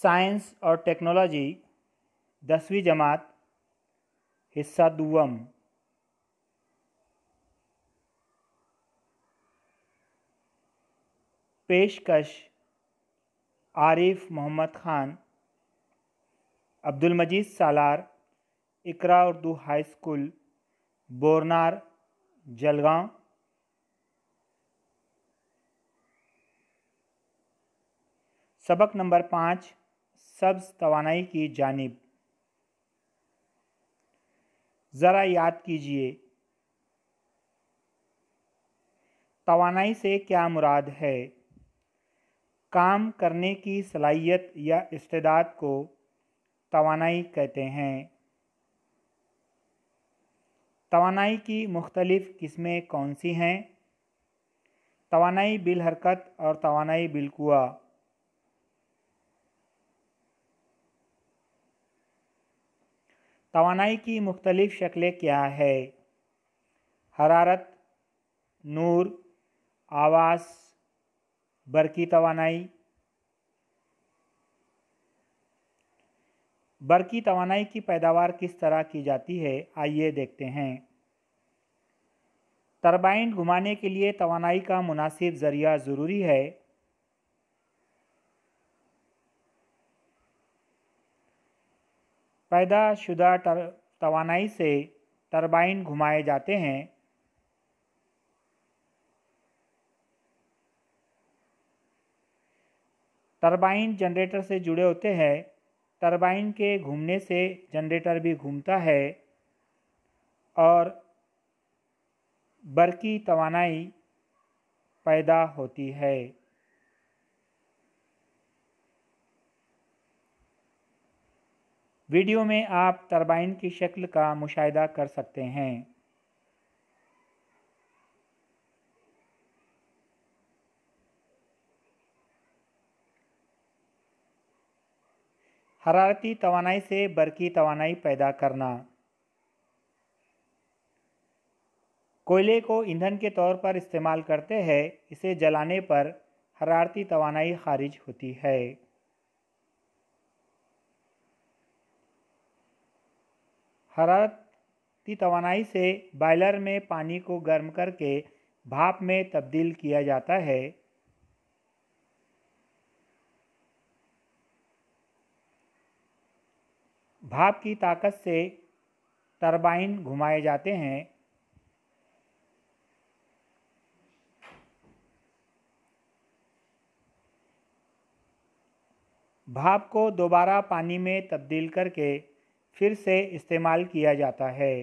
Science और technology 10वीं जमात हिस्सा दुवम। पेशकश आरिफ मोहम्मद ख़ान, अब्दुल मजीद सालार, इकरा उर्दू हाई स्कूल, बोरनार, जलगांव। सबक नंबर 5, सब्ज़ तवानाई की जानिब। ज़रा याद कीजिए, तवानाई से क्या मुराद है? काम करने की सलाहियत या इस्तेदाद को तवानाई कहते हैं। तवानाई की मुख्तलिफ़ किस्में कौन सी हैं? तवानाई बिल हरकत और तवानाई बिल कुआ। तवानाई की मुख्तलिफ़ शक्लें क्या है? हरारत, नूर, आवास, बरकी तवानाई। बरकी तवानाई की पैदावार किस तरह की जाती है, आइए देखते हैं। टरबाइन घुमाने के लिए तवानाई का मुनासिब ज़रिया ज़रूरी है। पैदा शुदा तवानाई से टरबाइन घुमाए जाते हैं। टरबाइन जनरेटर से जुड़े होते हैं। टरबाइन के घूमने से जनरेटर भी घूमता है और बरकी तवानाई पैदा होती है। वीडियो में आप टरबाइन की शक्ल का मुशाहिदा कर सकते हैं। हरारती तवानाई से बरकी तवानाई पैदा करना। कोयले को ईंधन के तौर पर इस्तेमाल करते हैं। इसे जलाने पर हरारती तवानाई खारिज होती है। हरारती तवानाई से बॉयलर में पानी को गर्म करके भाप में तब्दील किया जाता है। भाप की ताकत से टरबाइन घुमाए जाते हैं। भाप को दोबारा पानी में तब्दील करके फिर से इस्तेमाल किया जाता है।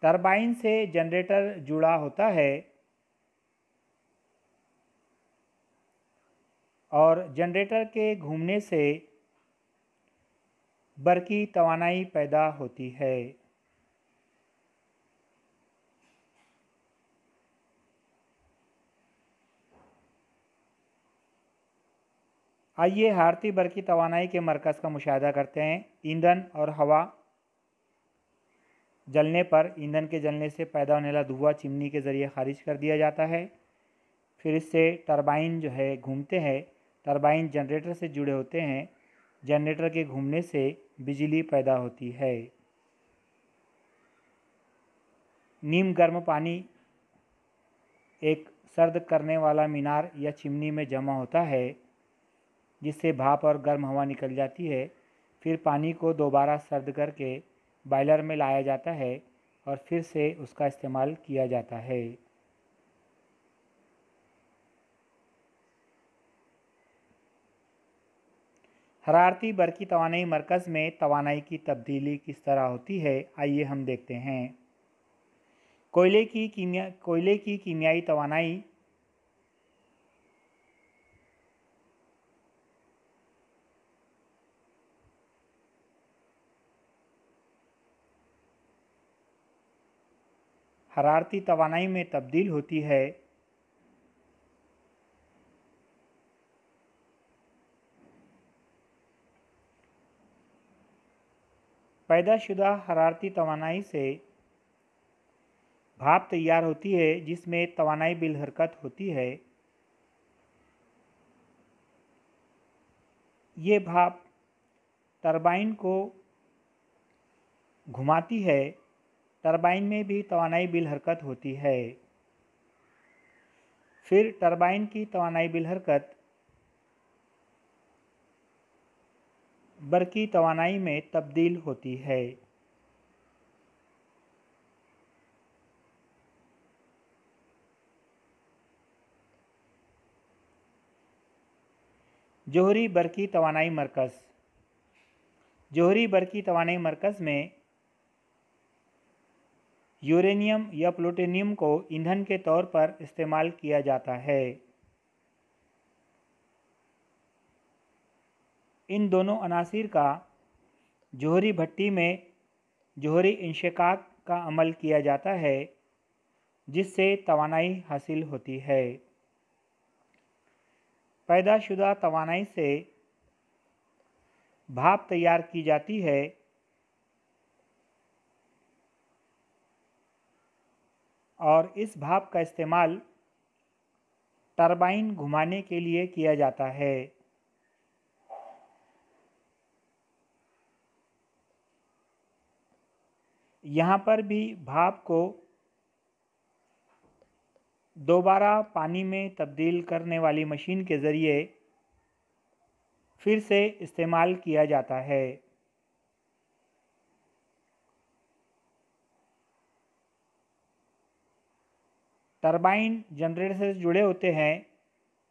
टरबाइन से जनरेटर जुड़ा होता है और जनरेटर के घूमने से बरकी तवानाई पैदा होती है। आइए हारती बरकी तवानाई के मरकज़ का मुशाहिदा करते हैं। ईंधन और हवा जलने पर ईंधन के जलने से पैदा होने वाला धुआं चिमनी के ज़रिए खारिज कर दिया जाता है। फिर इससे टरबाइन जो है घूमते हैं। टरबाइन जनरेटर से जुड़े होते हैं। जनरेटर के घूमने से बिजली पैदा होती है। नीम गर्म पानी एक सर्द करने वाला मीनार या चिमनी में जमा होता है, जिससे भाप और गर्म हवा निकल जाती है। फिर पानी को दोबारा सर्द करके बॉयलर में लाया जाता है और फिर से उसका इस्तेमाल किया जाता है। हरारती बरकी तवानाई मरकज़ में तवानाई की तब्दीली किस तरह होती है, आइए हम देखते हैं। कोयले की कीमियाई तवानाई हरारती तवानाई में तब्दील होती है। पैदाशुदा हरारती तवानाई से भाप तैयार होती है जिसमें तवानाई बिल हरकत होती है। ये भाप टरबाइन को घुमाती है। टरबाइन में भी तवानाई बिल हरकत होती है। फिर टरबाइन की तवानाई बिल हरकत बरकी तवानाई में तब्दील होती है। जोहरी बरकी तवानाई मरकज़। जोहरी बरकी तवानाई मरकज़ में यूरेनियम या प्लूटोनियम को ईंधन के तौर पर इस्तेमाल किया जाता है। इन दोनों अनासिर का जोहरी भट्टी में जोहरी इंशिकाक का अमल किया जाता है जिससे तवानाई हासिल होती है। पैदाशुदा तवानाई से भाप तैयार की जाती है और इस भाप का इस्तेमाल टरबाइन घुमाने के लिए किया जाता है। यहाँ पर भी भाप को दोबारा पानी में तब्दील करने वाली मशीन के ज़रिए फिर से इस्तेमाल किया जाता है। टरबाइन जनरेटर से जुड़े होते हैं।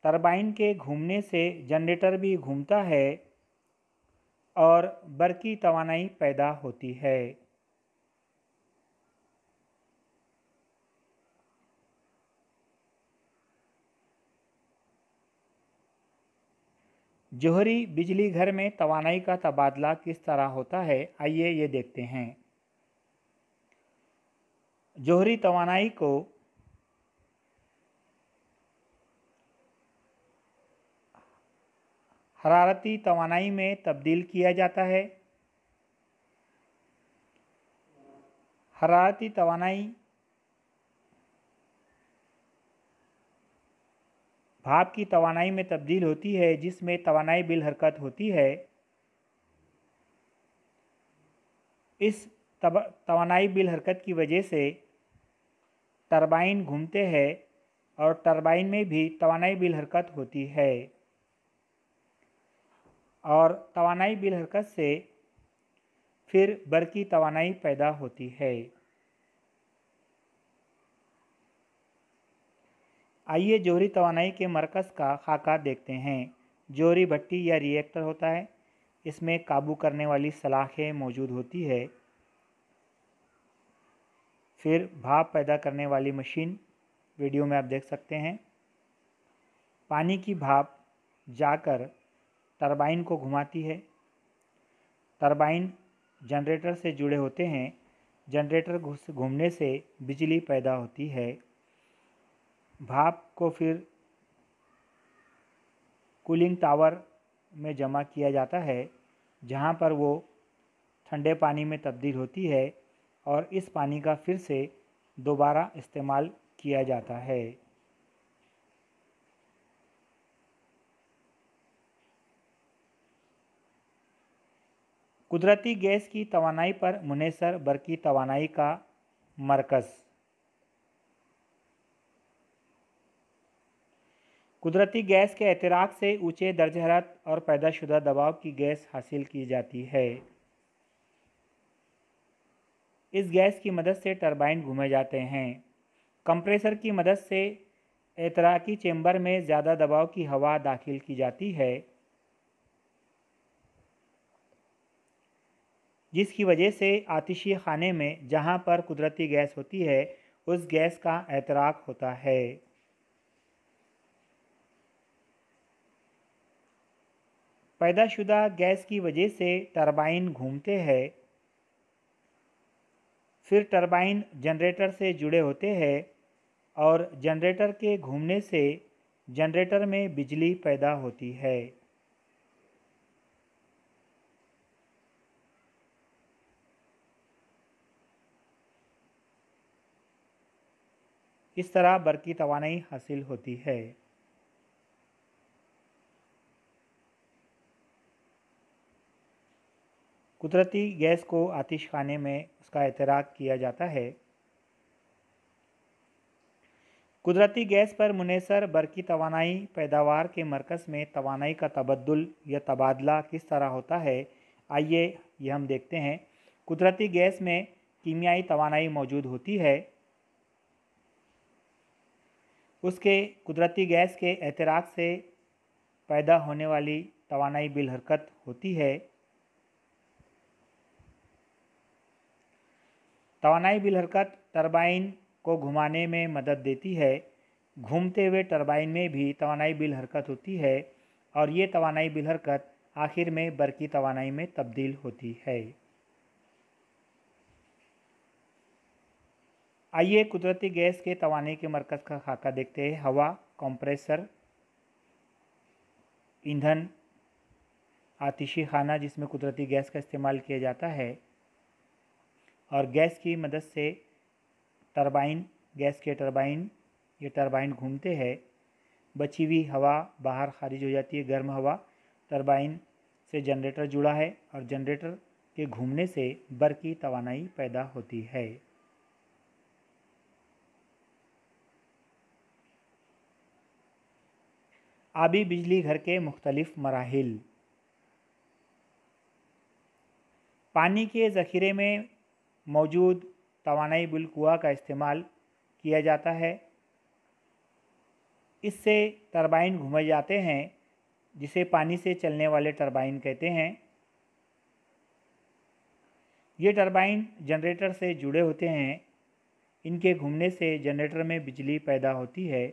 टरबाइन के घूमने से जनरेटर भी घूमता है और बरकी तवानाई पैदा होती है। जोहरी बिजली घर में तवानाई का तबादला किस तरह होता है, आइए ये देखते हैं। जोहरी तवानाई को हरारती तवानाई में तब्दील किया जाता है। हरारती तवानाई भाप की तवानाई में तब्दील होती है जिसमें तवानाई बिल हरकत होती है। इस तवानाई बिल हरकत की वजह से टरबाइन घूमते हैं और टरबाइन में भी तवानाई बिल हरकत होती है और तवानाई बिल हरकत से फिर बरकी तवानाई पैदा होती है। आइए जोहरी तवानाई के मरकज़ का खाका देखते हैं। जोहरी भट्टी या रिएक्टर होता है। इसमें काबू करने वाली सलाखें मौजूद होती है। फिर भाप पैदा करने वाली मशीन वीडियो में आप देख सकते हैं। पानी की भाप जाकर टरबाइन को घुमाती है। टरबाइन जनरेटर से जुड़े होते हैं। जनरेटर घूमने से बिजली पैदा होती है। भाप को फिर कूलिंग टावर में जमा किया जाता है जहां पर वो ठंडे पानी में तब्दील होती है और इस पानी का फिर से दोबारा इस्तेमाल किया जाता है। कुदरती गैस की तवानाई पर मुनहसर बरकी तवानाई का मरकज़। कुदरती गैस के एहतिराक से ऊंचे दर्जे हरारत और पैदाशुदा दबाव की गैस हासिल की जाती है। इस गैस की मदद से टरबाइन घूमे जाते हैं। कंप्रेसर की मदद से एहतिराकी चेंबर में ज़्यादा दबाव की हवा दाखिल की जाती है जिसकी वजह से आतिशी खाने में जहां पर कुदरती गैस होती है उस गैस का एहतिराक होता है। पैदाशुदा गैस की वजह से टरबाइन घूमते हैं। फिर टरबाइन जनरेटर से जुड़े होते हैं और जनरेटर के घूमने से जनरेटर में बिजली पैदा होती है। इस तरह बरकी तवानाई हासिल होती है। कुदरती गैस को आतिशखाने में उसका एहतराक किया जाता है। कुदरती गैस पर मुनहसर बरकी तवानाई पैदावार के मरकज़ में तवानाई का तबद्दुल या तबादला किस तरह होता है, आइए ये हम देखते हैं। कुदरती गैस में कीमियाई तवानाई मौजूद होती है। उसके कुदरती गैस के एहतराक से पैदा होने वाली तवानाई बिल हरकत होती है। तवानाई बिल हरकत टरबाइन को घुमाने में मदद देती है। घूमते हुए टरबाइन में भी तवानाई बिल हरकत होती है और ये तवानाई बिल हरकत आखिर में बरकी तवानाई में तब्दील होती है। आइए कुदरती गैस के तवानाई के मरकज़ का खाका देखते हैं। हवा, कंप्रेसर, ईंधन, आतिशी खाना जिसमें कुदरती गैस का इस्तेमाल किया जाता है और गैस की मदद से टरबाइन, गैस के टरबाइन, ये टरबाइन घूमते हैं। बची हुई हवा बाहर खारिज हो जाती है। गर्म हवा टरबाइन से जनरेटर जुड़ा है और जनरेटर के घूमने से बरकी तवानाई पैदा होती है। आबी बिजली घर के मुख्तलिफ मराहिल। पानी के ज़ख़ीरे में मौजूद तवानाई बिल कुआ का इस्तेमाल किया जाता है। इससे टरबाइन घुमाए जाते हैं जिसे पानी से चलने वाले टरबाइन कहते हैं। ये टरबाइन जनरेटर से जुड़े होते हैं। इनके घूमने से जनरेटर में बिजली पैदा होती है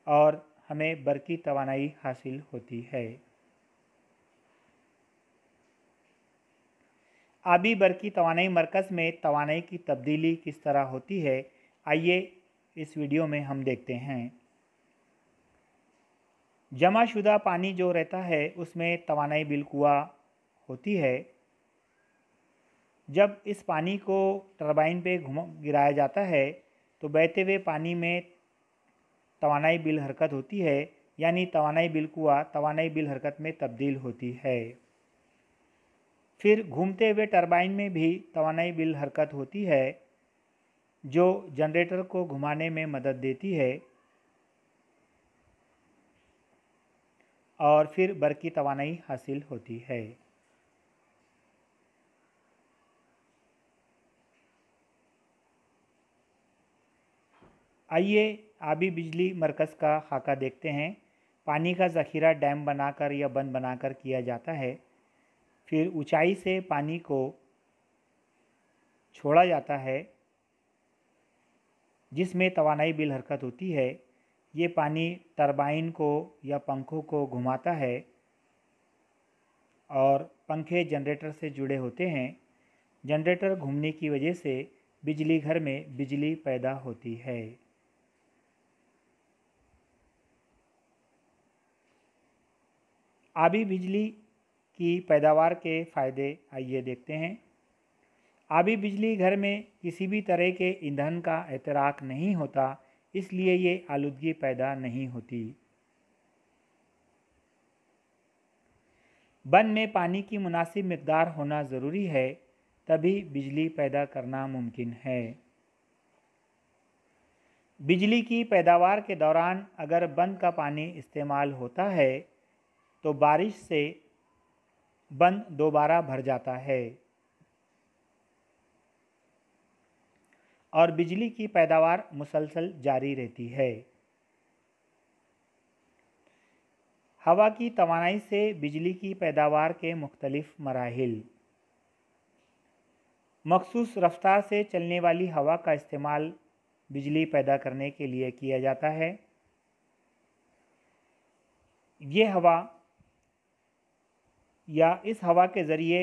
और हमें बरकी तवानाई हासिल होती है। आबी बरकी तवानाई मरकज़ में तवानाई की तब्दीली किस तरह होती है, आइए इस वीडियो में हम देखते हैं। जमाशुदा पानी जो रहता है उसमें तवानाई बिल कुआ होती है। जब इस पानी को टरबाइन पे गिराया जाता है तो बहते हुए पानी में तवानाई बिल हरकत होती है, यानी तवानाई बिल कुआ तवानाई बिल हरकत में तब्दील होती है। फिर घूमते हुए टरबाइन में भी तवानाई बिल हरकत होती है जो जनरेटर को घुमाने में मदद देती है और फिर बरकी तवानाई हासिल होती है। आइए आबी बिजली मरकज़ का खाका देखते हैं। पानी का ज़ख़ीरा डैम बनाकर या बंद बनाकर किया जाता है। फिर ऊंचाई से पानी को छोड़ा जाता है जिसमें तवानाई बिल हरकत होती है। ये पानी टरबाइन को या पंखों को घुमाता है और पंखे जनरेटर से जुड़े होते हैं। जनरेटर घूमने की वजह से बिजली घर में बिजली पैदा होती है। आबी बिजली की पैदावार के फ़ायदे आइए देखते हैं। आबी बिजली घर में किसी भी तरह के ईंधन का एहतराक नहीं होता, इसलिए ये आलूदगी पैदा नहीं होती। बन में पानी की मुनासिब मिक़दार होना ज़रूरी है, तभी बिजली पैदा करना मुमकिन है। बिजली की पैदावार के दौरान अगर बंद का पानी इस्तेमाल होता है तो बारिश से बंद दोबारा भर जाता है और बिजली की पैदावार मुसलसल जारी रहती है। हवा की तवानाई से बिजली की पैदावार के मुख्तलिफ मराहिल। मखसूस रफ्तार से चलने वाली हवा का इस्तेमाल बिजली पैदा करने के लिए किया जाता है। ये हवा या इस हवा के ज़रिए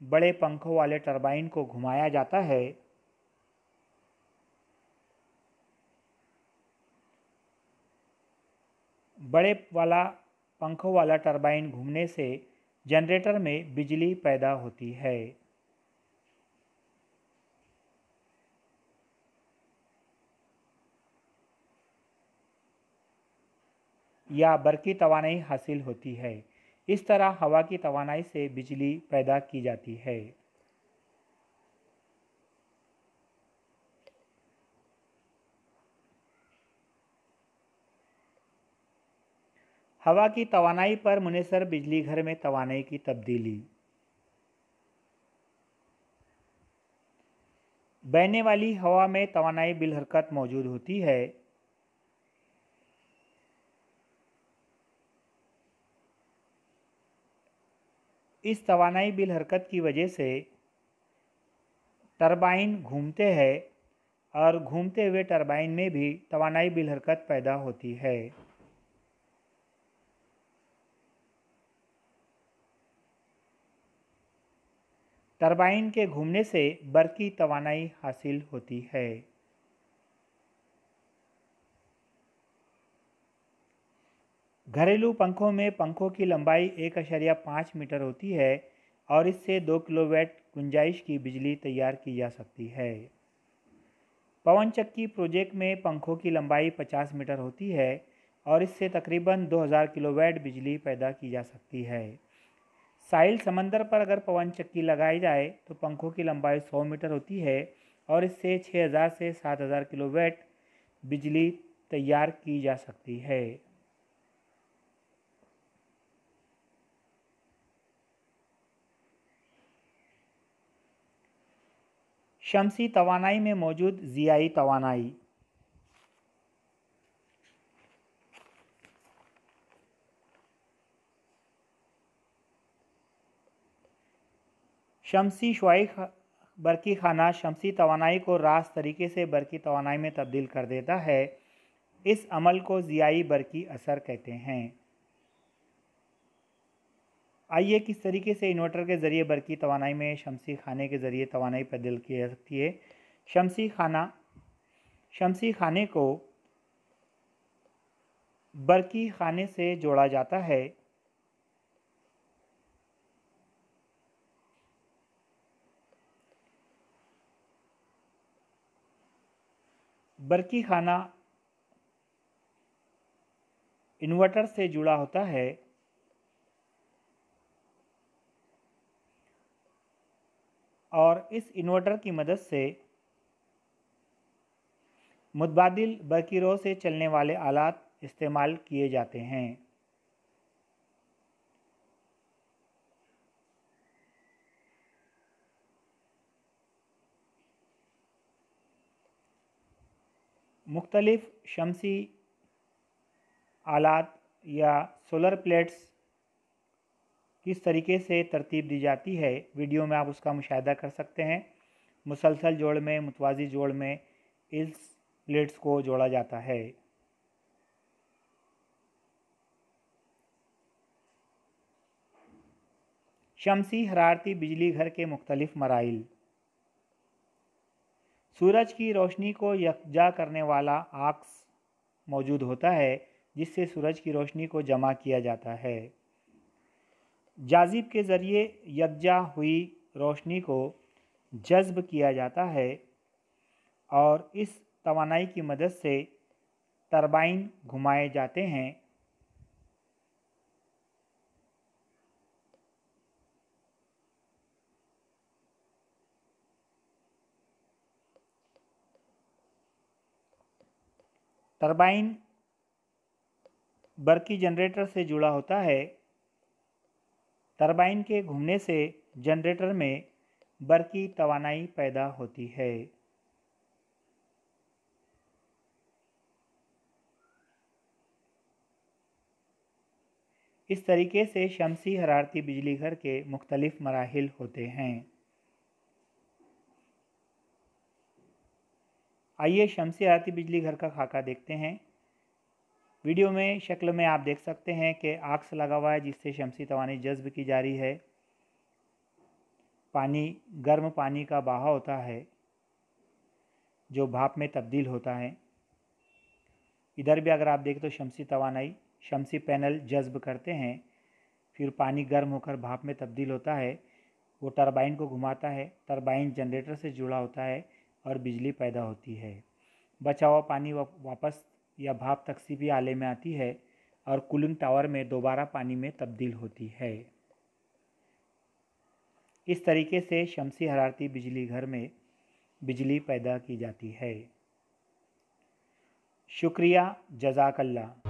बड़े पंखों वाले टरबाइन को घुमाया जाता है। बड़े वाला पंखों वाला टरबाइन घूमने से जनरेटर में बिजली पैदा होती है। या बरकी तवानाई हासिल होती है। इस तरह हवा की तवानाई से बिजली पैदा की जाती है। हवा की तवानाई पर मुनेसर बिजली घर में तवानाई की तब्दीली। बहने वाली हवा में तवानाई बिलहरकत मौजूद होती है। इस तवानाई बिलहरकत की वजह से टरबाइन घूमते हैं और घूमते हुए टरबाइन में भी तवानाई बिलहरकत पैदा होती है। टरबाइन के घूमने से बरकी तवानाई हासिल होती है। घरेलू पंखों में पंखों की लंबाई 1.5 मीटर होती है और इससे 2 किलोवाट गुंजाइश की बिजली तैयार की जा सकती है। पवन चक्की प्रोजेक्ट में पंखों की लंबाई 50 मीटर होती है और इससे तकरीबन 2000 किलोवाट बिजली पैदा की जा सकती है। साहिल समंदर पर अगर पवन चक्की लगाई जाए तो पंखों की लंबाई 100 मीटर होती है और इससे 6000 से 7000 किलोवाट बिजली तैयार की जा सकती है। शमसी तवानाई में मौजूद ज़ियाई तवानाई। शमसी शुआई बरकी खाना शमसी तवानाई को रास तरीके से बरकी तवानाई में तब्दील कर देता है। इस अमल को ज़ियाई बरकी असर कहते हैं। आइए किस तरीके से इन्वर्टर के ज़रिए बरकी तवानाई में शमसी खाने के ज़रिए तवानाई पैदा की जा सकती है। शमसी खाने को बरकी खाने से जोड़ा जाता है। बरकी खाना इन्वर्टर से जुड़ा होता है और इस इन्वर्टर की मदद से मुतबादिल बरकीरों से चलने वाले आलात इस्तेमाल किए जाते हैं। मुख्तलिफ शमसी आलात या सोलर प्लेट्स किस तरीके से तरतीब दी जाती है, वीडियो में आप उसका मुशाहिदा कर सकते हैं। मुसलसल जोड़ में, मुतवाज़ी जोड़ में इस प्लेट्स को जोड़ा जाता है। शमसी हरारती बिजली घर के मुख्तलिफ मराइल। सूरज की रोशनी को यकजा करने वाला आक्स मौजूद होता है जिससे सूरज की रोशनी को जमा किया जाता है। जाजिब के ज़रिए यकजा हुई रोशनी को जज्ब किया जाता है और इस तवानाई की मदद से टरबाइन घुमाए जाते हैं। टरबाइन बरकी जनरेटर से जुड़ा होता है। टरबाइन के घूमने से जनरेटर में बरकी तवानाई पैदा होती है। इस तरीके से शमसी हरारती बिजली घर के मुख्तलिफ मराहिल होते हैं। आइए शमसी हरारती बिजली घर का खाका देखते हैं। वीडियो में शक्ल में आप देख सकते हैं कि आक्स लगा हुआ है जिससे शमसी तवानाई जज्ब की जा रही है। गर्म पानी का बहाव होता है जो भाप में तब्दील होता है। इधर भी अगर आप देखें तो शमसी तवानाई शमसी पैनल जज्ब करते हैं, फिर पानी गर्म होकर भाप में तब्दील होता है। वो टरबाइन को घुमाता है, टरबाइन जनरेटर से जुड़ा होता है और बिजली पैदा होती है। बचा हुआ पानी वापस या भाप तकसीबी आले में आती है और कूलिंग टावर में दोबारा पानी में तब्दील होती है। इस तरीके से शमसी हरारती बिजली घर में बिजली पैदा की जाती है। शुक्रिया, जज़ाकल्लाह।